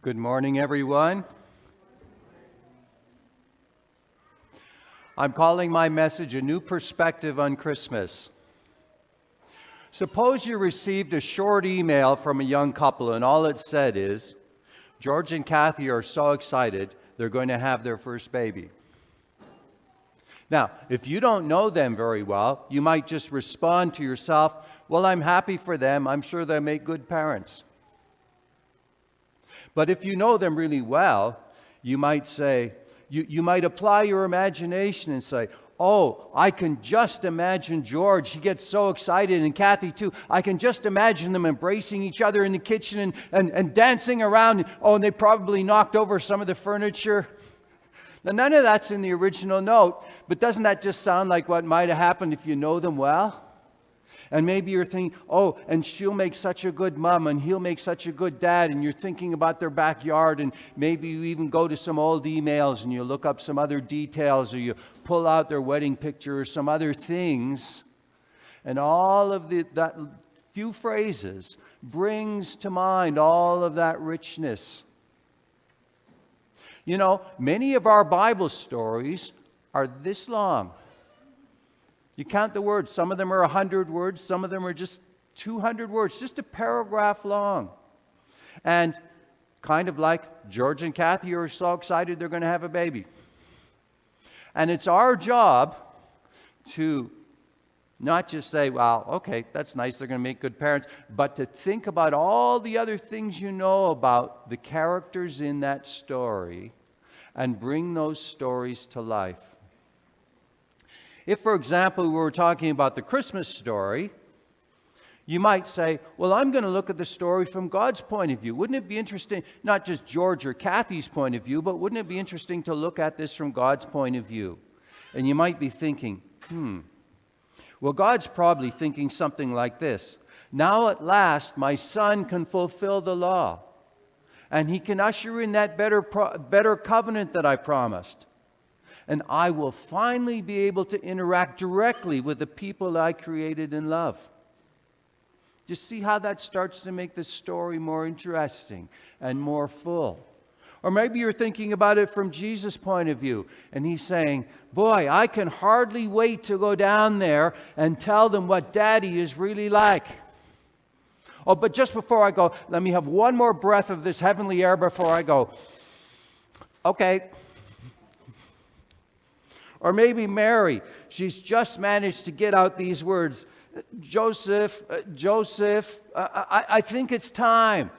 Good morning, everyone. I'm calling my message A New Perspective on Christmas. Suppose you received a short email from a young couple and all it said is, George and Kathy are so excited they're going to have their first baby. Now, if you don't know them very well, you might just respond to yourself, well, I'm happy for them. I'm sure they'll make good parents. But if you know them really well, you might say, you might apply your imagination and say, oh, I can just imagine George. He gets so excited, and Kathy too. I can just imagine them embracing each other in the kitchen and dancing around. And they probably knocked over some of the furniture. Now, none of that's in the original note, but doesn't that just sound like what might have happened if you know them well? And maybe you're thinking, oh, and she'll make such a good mom, and he'll make such a good dad, and you're thinking about their backyard, and maybe you even go to some old emails and you look up some other details, or you pull out their wedding picture or some other things. And all of that few phrases brings to mind all of that richness. You know, many of our Bible stories are this long. You count the words. Some of them are 100 words. Some of them are just 200 words, just a paragraph long. And kind of like George and Kathy are so excited they're going to have a baby. And it's our job to not just say, well, okay, that's nice, they're going to make good parents, but to think about all the other things you know about the characters in that story and bring those stories to life. If, for example, we were talking about the Christmas story, you might say, well, I'm going to look at the story from God's point of view. Wouldn't it be interesting, not just George or Kathy's point of view, but wouldn't it be interesting to look at this from God's point of view? And you might be thinking, well, God's probably thinking something like this. Now at last, my son can fulfill the law, and he can usher in that better covenant that I promised. And I will finally be able to interact directly with the people I created and love. Just see how that starts to make the story more interesting and more full. Or maybe you're thinking about it from Jesus' point of view, and he's saying, boy, I can hardly wait to go down there and tell them what Daddy is really like. Oh, but just before I go, let me have one more breath of this heavenly air before I go. Okay. Or maybe Mary, she's just managed to get out these words, Joseph, I think it's time.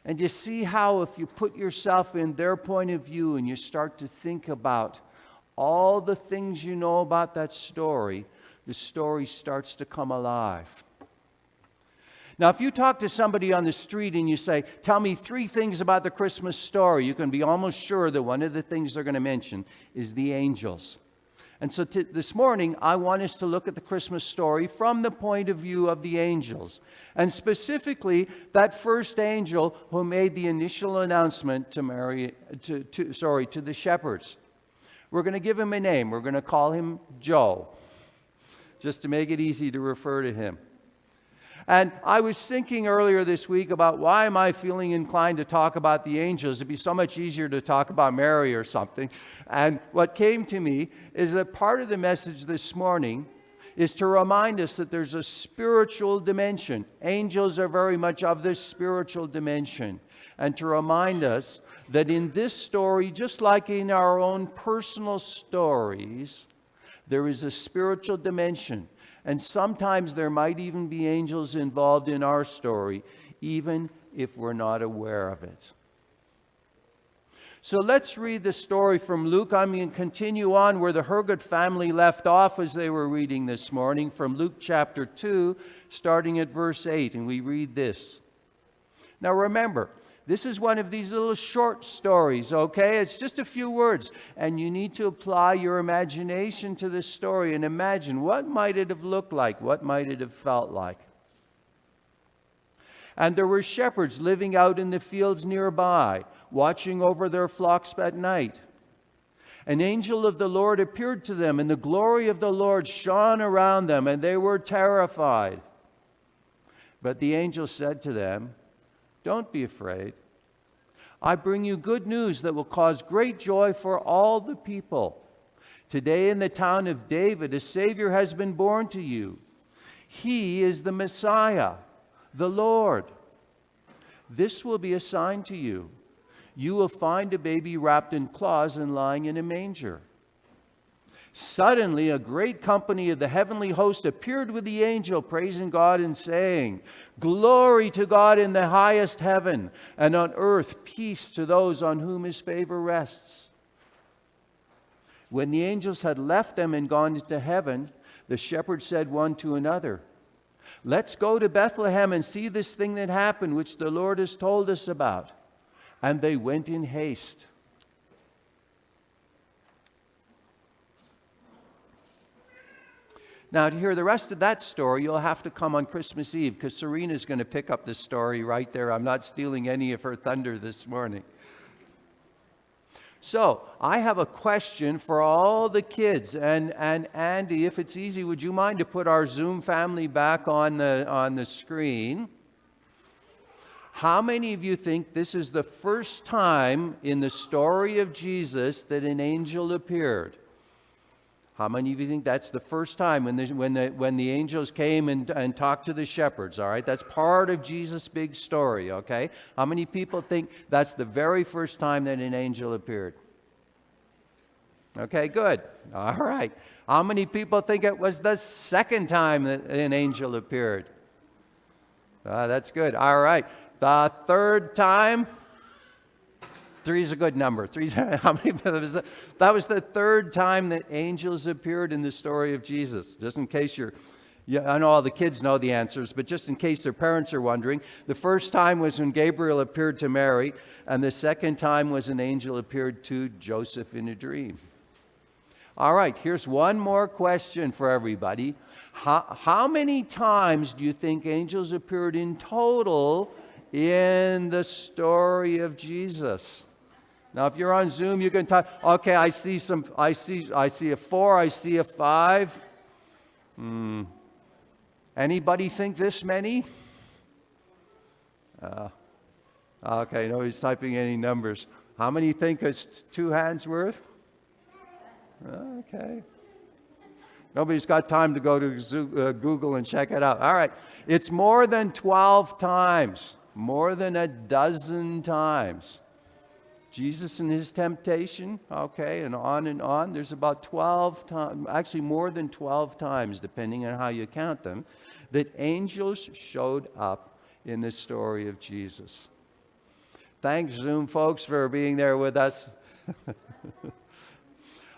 And you see how if you put yourself in their point of view and you start to think about all the things you know about that story, the story starts to come alive. Now, if you talk to somebody on the street and you say, tell me 3 things about the Christmas story, you can be almost sure that one of the things they're going to mention is the angels. And so this morning, I want us to look at the Christmas story from the point of view of the angels. And specifically, that first angel who made the initial announcement to the shepherds. We're going to give him a name. We're going to call him Joe, just to make it easy to refer to him. And I was thinking earlier this week about why am I feeling inclined to talk about the angels? It'd be so much easier to talk about Mary or something. And what came to me is that part of the message this morning is to remind us that there's a spiritual dimension. Angels are very much of this spiritual dimension. And to remind us that in this story, just like in our own personal stories, there is a spiritual dimension. And sometimes there might even be angels involved in our story, even if we're not aware of it. So let's read the story from Luke. I'm going to continue on where the Hergood family left off as they were reading this morning, from Luke chapter 2, starting at verse 8, and we read this. Now remember, this is one of these little short stories, okay? It's just a few words. And you need to apply your imagination to this story and imagine what might it have looked like? What might it have felt like? And there were shepherds living out in the fields nearby, watching over their flocks at night. An angel of the Lord appeared to them, and the glory of the Lord shone around them, and they were terrified. But the angel said to them, "Don't be afraid. I bring you good news that will cause great joy for all the people. Today in the town of David, a Savior has been born to you. He is the Messiah, the Lord. This will be a sign to you. You will find a baby wrapped in cloths and lying in a manger." Suddenly, a great company of the heavenly host appeared with the angel, praising God and saying, "Glory to God in the highest heaven, and on earth peace to those on whom his favor rests." When the angels had left them and gone into heaven, the shepherds said one to another, "Let's go to Bethlehem and see this thing that happened, which the Lord has told us about." And they went in haste. Now, to hear the rest of that story, you'll have to come on Christmas Eve, because Serena's going to pick up this story right there. I'm not stealing any of her thunder this morning. So, I have a question for all the kids. And Andy, if it's easy, would you mind to put our Zoom family back on the screen? How many of you think this is the first time in the story of Jesus that an angel appeared? How many of you think that's the first time when the angels came and talked to the shepherds? All right, that's part of Jesus' big story, okay? How many people think that's the very first time that an angel appeared? Okay, good. All right. How many people think it was the second time that an angel appeared? That's good. All right. The third time? 3 is a good number. How many? That was the third time that angels appeared in the story of Jesus. Just in case I know all the kids know the answers, but just in case their parents are wondering, the first time was when Gabriel appeared to Mary, and the second time was an angel appeared to Joseph in a dream. All right, here's one more question for everybody. How many times do you think angels appeared in total in the story of Jesus? Now, if you're on Zoom, you can type, okay, I see a 4, I see a 5. Anybody think this many? Okay, nobody's typing any numbers. How many think it's 2 hands worth? Okay. Nobody's got time to go to Google and check it out. All right, it's more than 12 times, more than a dozen times. Jesus and his temptation, okay, and on. There's about 12 times, actually more than 12 times, depending on how you count them, that angels showed up in the story of Jesus. Thanks, Zoom folks, for being there with us.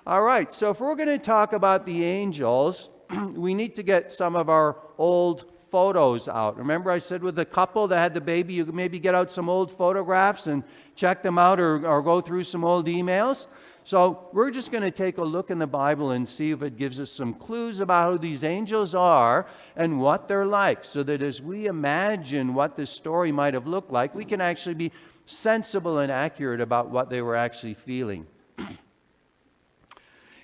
All right, so if we're going to talk about the angels, we need to get some of our old photos out. Remember I said with the couple that had the baby, you could maybe get out some old photographs and check them out, or go through some old emails. So we're just going to take a look in the Bible and see if it gives us some clues about who these angels are and what they're like, so that as we imagine what this story might have looked like, we can actually be sensible and accurate about what they were actually feeling.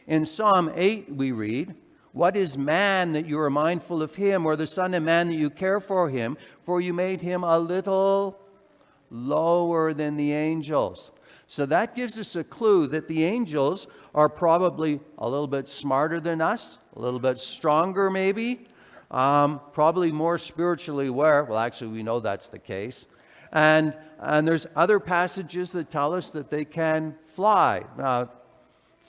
In Psalm 8 we read, "What is man that you are mindful of him, or the son of man that you care for him? For you made him a little lower than the angels." So that gives us a clue that the angels are probably a little bit smarter than us, a little bit stronger maybe, probably more spiritually aware. Well, actually, we know that's the case. And there's other passages that tell us that they can fly.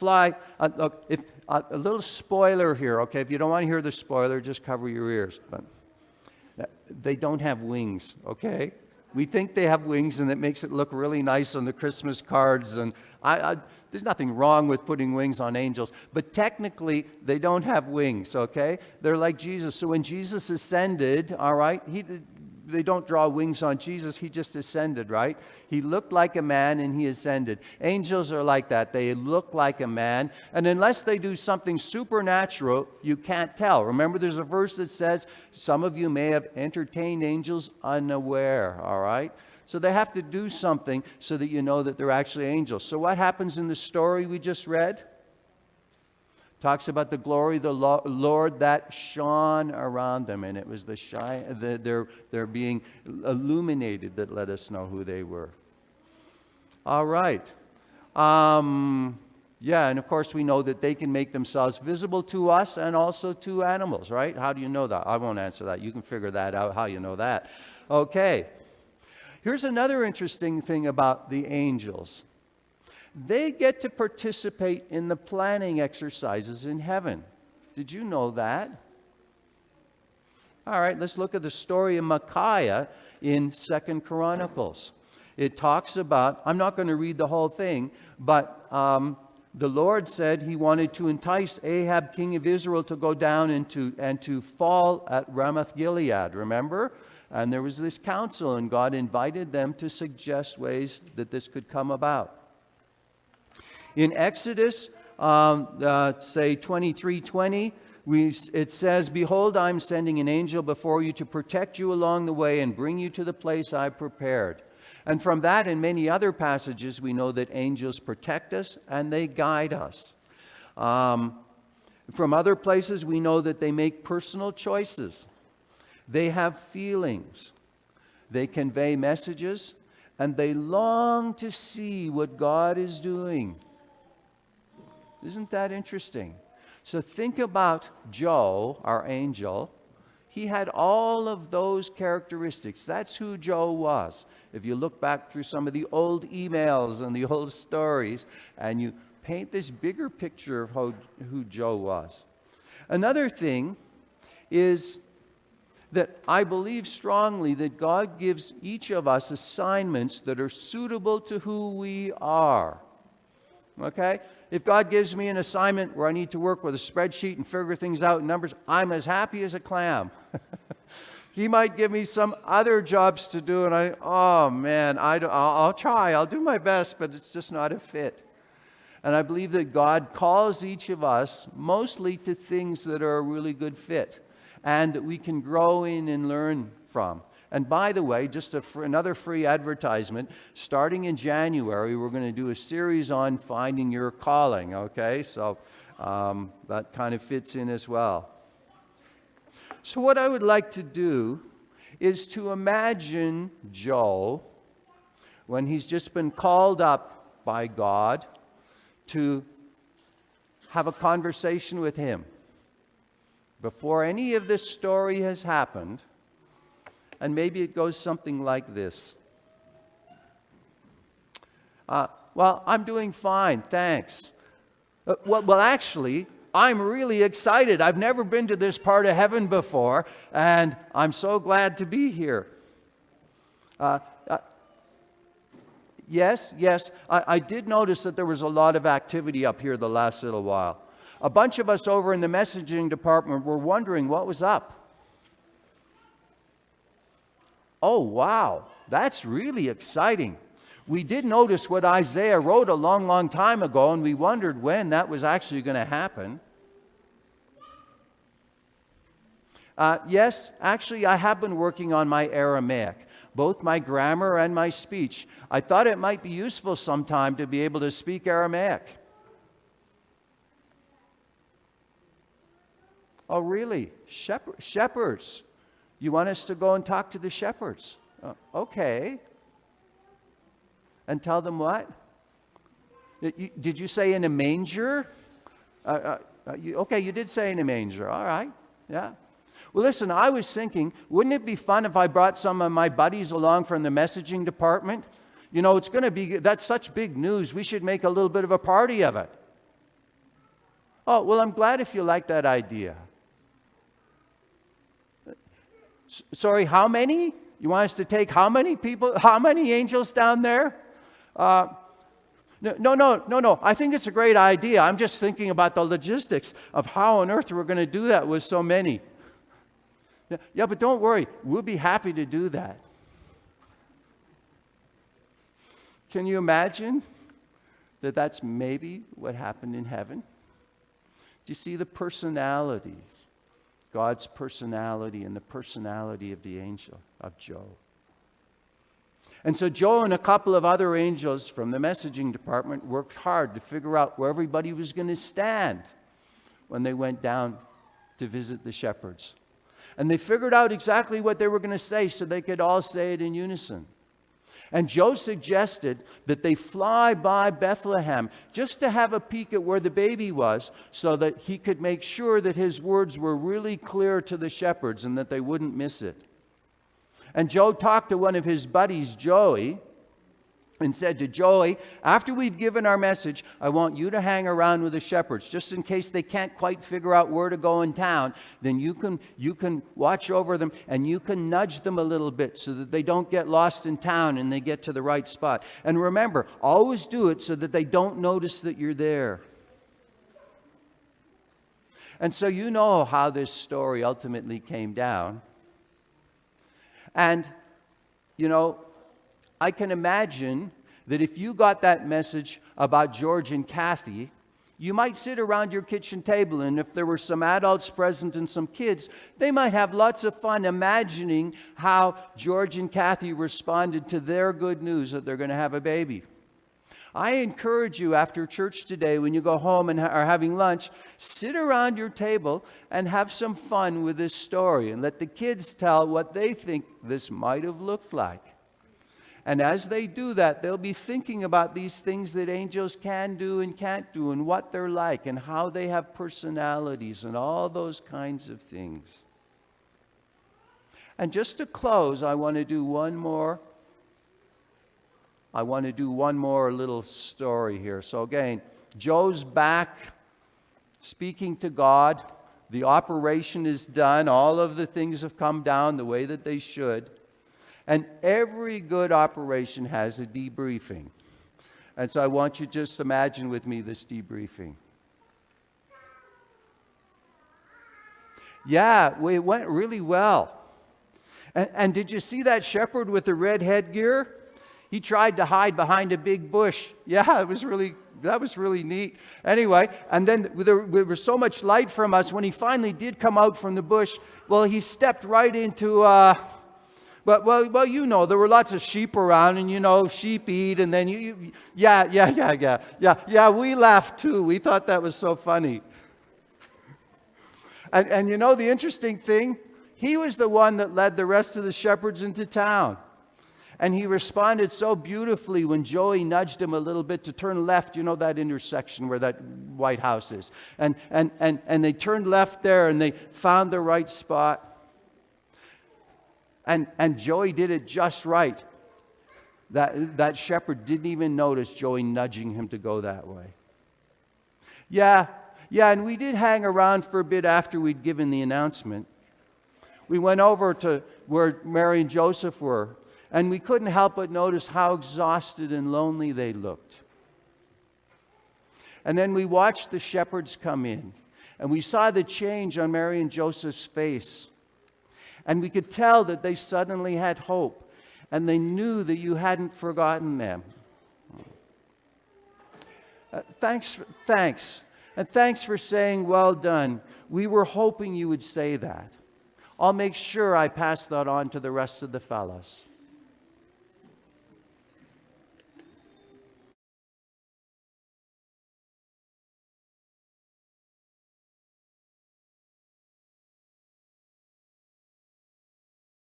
Look, if a little spoiler here, okay? If you don't want to hear the spoiler, just cover your ears. But they don't have wings, okay? We think they have wings, and it makes it look really nice on the Christmas cards. And there's nothing wrong with putting wings on angels, but technically they don't have wings, okay? They're like Jesus. So when Jesus ascended, all right, they don't draw wings on Jesus. He just ascended, right? He looked like a man and he ascended. Angels are like that. They look like a man. And unless they do something supernatural, you can't tell. Remember, there's a verse that says, some of you may have entertained angels unaware, all right? So they have to do something so that you know that they're actually angels. So what happens in the story we just read? Talks about the glory of the Lord that shone around them, and it was their being illuminated that let us know who they were. All right. Yeah, and of course we know that they can make themselves visible to us and also to animals, right? How do you know that? I won't answer that. You can figure that out, how you know that. Okay. Here's another interesting thing about the angels. They get to participate in the planning exercises in heaven. Did you know that? All right, let's look at the story of Micaiah in 2 Chronicles. It talks about, I'm not going to read the whole thing, but the Lord said he wanted to entice Ahab, king of Israel, to go down and to fall at Ramoth Gilead, remember? And there was this council, and God invited them to suggest ways that this could come about. In Exodus, say 23:20, it says, "Behold, I'm sending an angel before you to protect you along the way and bring you to the place I prepared." And from that and many other passages, we know that angels protect us and they guide us. From other places, we know that they make personal choices. They have feelings. They convey messages, and they long to see what God is doing. Isn't that interesting? So think about Joe, our angel. He had all of those characteristics. That's who Joe was. If you look back through some of the old emails and the old stories, and you paint this bigger picture of who Joe was. Another thing is that I believe strongly that God gives each of us assignments that are suitable to who we are. Okay? If God gives me an assignment where I need to work with a spreadsheet and figure things out in numbers, I'm as happy as a clam. He might give me some other jobs to do, and I'll try, I'll do my best, but it's just not a fit. And I believe that God calls each of us mostly to things that are a really good fit and that we can grow in and learn from. And by the way, just another free advertisement, starting in January, we're going to do a series on finding your calling, okay? So that kind of fits in as well. So what I would like to do is to imagine Joe when he's just been called up by God to have a conversation with him before any of this story has happened. And maybe it goes something like this. Well, I'm doing fine, thanks. Well, actually, I'm really excited. I've never been to this part of heaven before, and I'm so glad to be here. Yes, I did notice that there was a lot of activity up here the last little while. A bunch of us over in the messaging department were wondering what was up. Oh, wow, that's really exciting. We did notice what Isaiah wrote a long, long time ago, and we wondered when that was actually going to happen. Yes, actually, I have been working on my Aramaic, both my grammar and my speech. I thought it might be useful sometime to be able to speak Aramaic. Oh, really? Shepherds. You want us to go and talk to the shepherds? Okay. And tell them what? Did you say in a manger? Okay, you did say in a manger. All right. Yeah. Well, listen, I was thinking, wouldn't it be fun if I brought some of my buddies along from the messaging department? You know, that's such big news. We should make a little bit of a party of it. Oh, well, I'm glad if you like that idea. Sorry, how many? You want us to take how many people, how many angels down there? No. I think it's a great idea. I'm just thinking about the logistics of how on earth we're going to do that with so many. Yeah, but don't worry. We'll be happy to do that. Can you imagine that that's maybe what happened in heaven? Do you see the personalities? God's personality and the personality of the angel, of Joe. And so Joe and a couple of other angels from the messaging department worked hard to figure out where everybody was going to stand when they went down to visit the shepherds. And they figured out exactly what they were going to say so they could all say it in unison. And Joe suggested that they fly by Bethlehem just to have a peek at where the baby was so that he could make sure that his words were really clear to the shepherds and that they wouldn't miss it. And Joe talked to one of his buddies, Joey, and said to Joey, after we've given our message, I want you to hang around with the shepherds, just in case they can't quite figure out where to go in town. Then you can watch over them and you can nudge them a little bit so that they don't get lost in town and they get to the right spot. And remember, always do it so that they don't notice that you're there. And so you know how this story ultimately came down. And, you know, I can imagine that if you got that message about George and Kathy, you might sit around your kitchen table, and if there were some adults present and some kids, they might have lots of fun imagining how George and Kathy responded to their good news that they're going to have a baby. I encourage you after church today, when you go home and are having lunch, sit around your table and have some fun with this story and let the kids tell what they think this might have looked like. And as they do that, they'll be thinking about these things that angels can do and can't do and what they're like and how they have personalities and all those kinds of things. And just to close, I want to do one more little story here. So again, Joe's back speaking to God. The operation is done. All of the things have come down the way that they should. And every good operation has a debriefing. And so I want you to just imagine with me this debriefing. Yeah, it went really well. And did you see that shepherd with the red headgear? He tried to hide behind a big bush. Yeah, that was really neat. Anyway, and then there was so much light from us, when he finally did come out from the bush, well, he stepped right into... Well, you know, there were lots of sheep around, and you know, sheep eat, and then yeah, we laughed too. We thought that was so funny. And you know, the interesting thing, he was the one that led the rest of the shepherds into town. And he responded so beautifully when Joey nudged him a little bit to turn left, you know, that intersection where that White House is. And they turned left there, and they found the right spot. And Joey did it just right. That shepherd didn't even notice Joey nudging him to go that way. Yeah, and we did hang around for a bit after we'd given the announcement. We went over to where Mary and Joseph were, and we couldn't help but notice how exhausted and lonely they looked. And then we watched the shepherds come in, and we saw the change on Mary and Joseph's face. And we could tell that they suddenly had hope, and they knew that you hadn't forgotten them. Thanks. And thanks for saying, well done. We were hoping you would say that. I'll make sure I pass that on to the rest of the fellows.